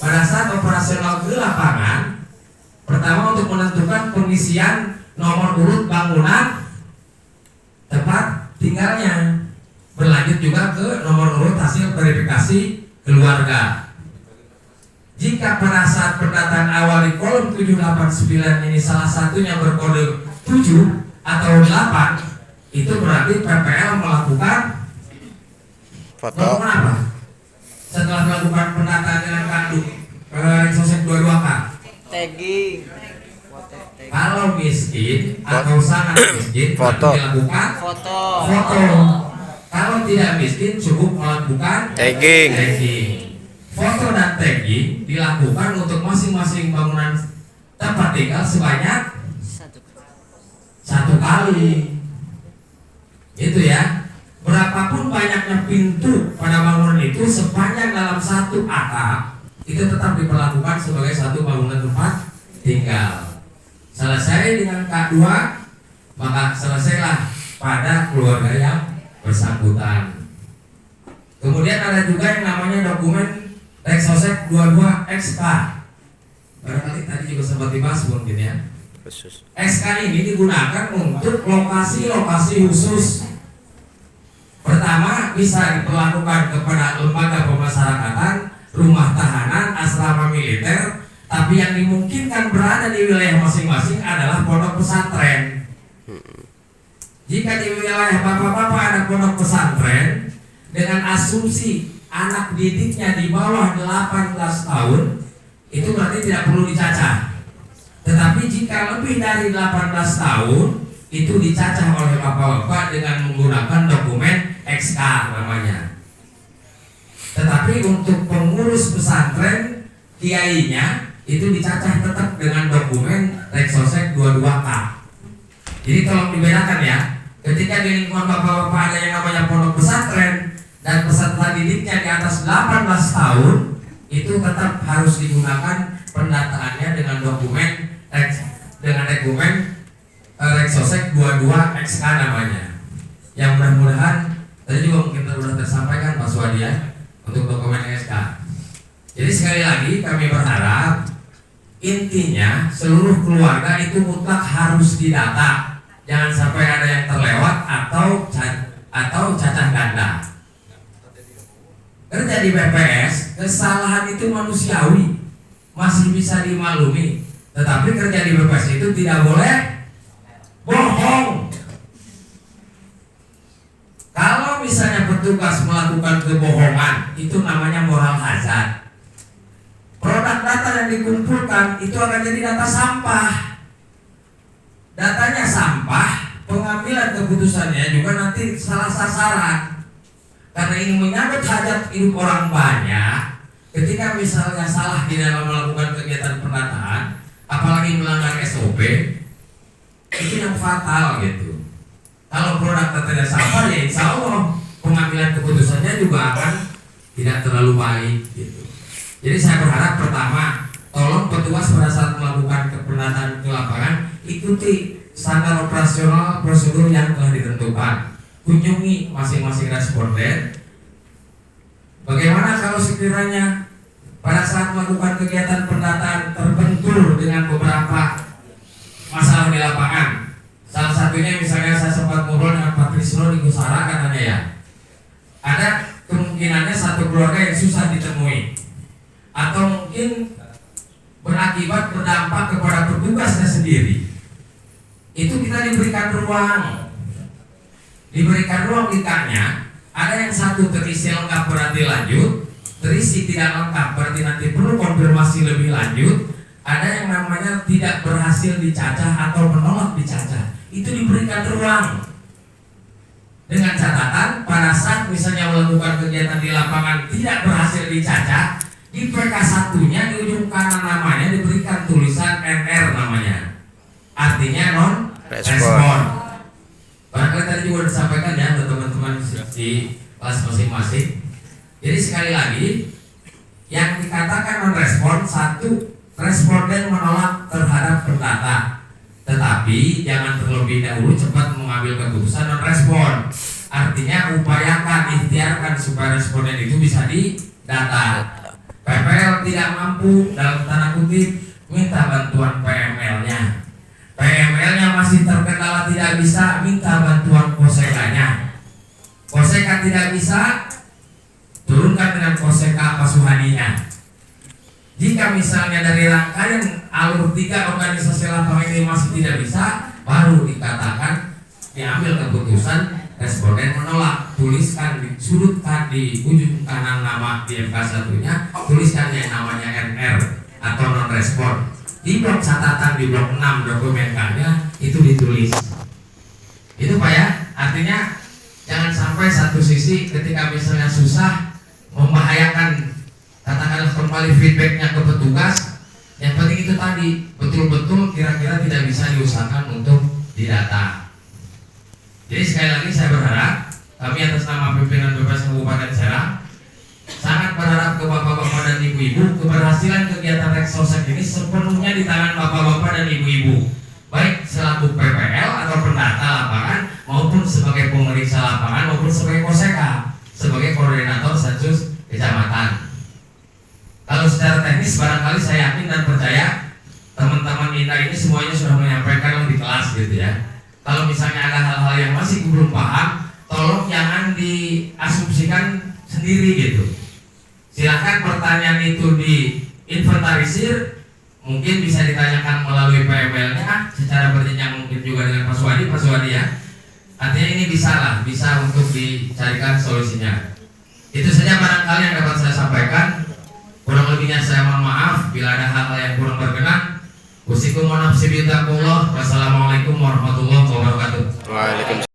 pada saat operasional ke lapangan, pertama untuk menentukan pengisian nomor urut bangunan tempat tinggalnya, berlanjut juga ke nomor urut hasil verifikasi keluarga. Jika pada saat pendataan awal di kolom 789 ini salah satunya berkode 7 atau 8, itu berarti PPL melakukan foto apa? Setelah melakukan pendataan dengan kartu Reksosek 22K, tagging. kalau miskin atau sangat miskin, foto. dilakukan Foto. Kalau tidak miskin cukup melakukan Tagging. Foto dan tagging dilakukan untuk masing-masing bangunan tempat tinggal sebanyak satu kali. Itu ya. Berapapun banyaknya pintu pada bangunan itu, sepanjang dalam satu atap, itu tetap diperlakukan sebagai satu bangunan tempat tinggal. Selesai dengan K2, maka selesailah pada keluarga yang bersangkutan. Kemudian ada juga yang namanya dokumen Reksosek 22XK. Barangkali tadi juga sempat dibahas mungkin ya. khusus. SK ini digunakan untuk lokasi-lokasi khusus. Pertama, bisa diperlakukan kepada lembaga pemasyarakatan, rumah tahanan, asrama militer, tapi yang dimungkinkan berada di wilayah masing-masing adalah pondok pesantren. Jika di wilayah bapak-bapak ada pondok pesantren, dengan asumsi anak didiknya di bawah 18 tahun, itu berarti tidak perlu dicacah. Tetapi jika lebih dari 18 tahun, itu dicacah oleh bapak-bapak dengan menggunakan dokumen XK namanya. Tetapi untuk pengurus pesantren, kiainya itu dicacah tetap dengan dokumen Reksosek 22K. Jadi tolong dibedakan ya, ketika di lingkungan bapak-bapak ada yang namanya pondok pesantren dan peserta didiknya di atas 18 tahun, itu tetap harus digunakan pendataannya dengan dokumen Reksosek 22XK namanya. Yang mudah-mudahan tadi juga mungkin sudah tersampaikan Pak Suwadi ya, untuk dokumen SK. Jadi sekali lagi kami berharap intinya seluruh keluarga itu mutlak harus didata. Jangan sampai ada yang terlewat atau cacah ganda. Kerja di BPS, kesalahan itu manusiawi, masih bisa dimaklumi. Tetapi kerja di BPS itu tidak boleh bohong. Kalau misalnya petugas melakukan kebohongan, itu namanya moral hazard. Produk data yang dikumpulkan itu akan jadi data sampah. Datanya sampah, pengambilan keputusannya juga nanti salah sasaran. Karena ini menyangkut hajat hidup orang banyak. Ketika misalnya salah di dalam melakukan kegiatan pendataan, apalagi melanggar SOP, itu yang fatal gitu. Kalau produk datanya sampah, ya insya Allah pengambilan keputusannya juga akan tidak terlalu baik gitu. Jadi saya berharap pertama, tolong petugas pada saat melakukan pendataan ke lapangan, ikuti standar operasional prosedur yang telah ditentukan. Kunjungi masing-masing responden. Bagaimana kalau sekiranya pada saat melakukan kegiatan pendataan terbentur dengan beberapa masalah di lapangan? Salah satunya misalnya saya sempat ngobrol dengan Pak Trisno di Gusara, katanya ya, ada kemungkinannya satu keluarga yang susah ditemui, atau mungkin berakibat berdampak kepada petugasnya sendiri. Itu kita diberikan ruang ditanya. Ada yang satu terisi lengkap berarti lanjut, terisi tidak lengkap berarti nanti perlu konfirmasi lebih lanjut. Ada yang namanya tidak berhasil dicacah atau menolak dicacah, itu diberikan ruang. Dengan catatan pada saat misalnya melakukan kegiatan di lapangan tidak berhasil dicacah, di PK satunya di ujung kanan namanya diberikan tulisan NR namanya, artinya non respon. Barangkali tadi juga disampaikan ya untuk teman-teman di kelas masing-masing. Jadi sekali lagi, yang dikatakan non respon, satu, responden menolak terhadap pendata, tetapi jangan terlebih dahulu cepat mengambil keputusan non respon. Artinya upayakan, ikhtiarkan supaya responden itu bisa didata. PPL tidak mampu, dalam tanda kutip, minta bantuan PML-nya. PML-nya masih terkendala tidak bisa, minta bantuan Kosekanya. Koseka tidak bisa, turunkan dengan Koseka Pasuhaninya. Jika misalnya dari rangkaian alur 3 organisasi lapangan ini masih tidak bisa, baru dikatakan diambil keputusan responden menolak. Tuliskan, sudutkan di ujung kanan nama di MK1 nya, tuliskan yang namanya NR atau non respon. Di blok catatan di blok 6 dokumen K-nya itu ditulis. Itu Pak ya, artinya jangan sampai satu sisi ketika misalnya susah membahayakan, katakanlah kembali feedbacknya ke petugas. Yang penting itu tadi betul-betul kira-kira tidak bisa diusahakan untuk didata. Jadi sekali lagi saya berharap kami atas nama pimpinan BPS Kabupaten Serang sangat berharap ke bapak-bapak dan ibu-ibu, keberhasilan kegiatan Reksosek ini sepenuhnya di tangan bapak-bapak dan ibu-ibu, baik selaku PPL atau pendata lapangan maupun sebagai pemeriksa lapangan maupun sebagai Koseka, sebagai koordinator sensus kecamatan. Kalau secara teknis barangkali saya yakin dan percaya teman-teman INDA ini semuanya sudah menyampaikan di kelas gitu ya. Kalau misalnya ada hal-hal yang masih belum paham, tolong jangan diasumsikan sendiri gitu. Silahkan pertanyaan itu diinventarisir, mungkin bisa ditanyakan melalui PML-nya secara berjenjang, mungkin juga dengan Pak Suwadi ya. Artinya ini bisa untuk dicarikan solusinya. Itu saja barangkali yang dapat saya sampaikan. Kurang lebihnya saya mohon maaf bila ada hal-hal yang kurang berkenan. Wassalamualaikum warahmatullahi wabarakatuh. Waalaikumsalam.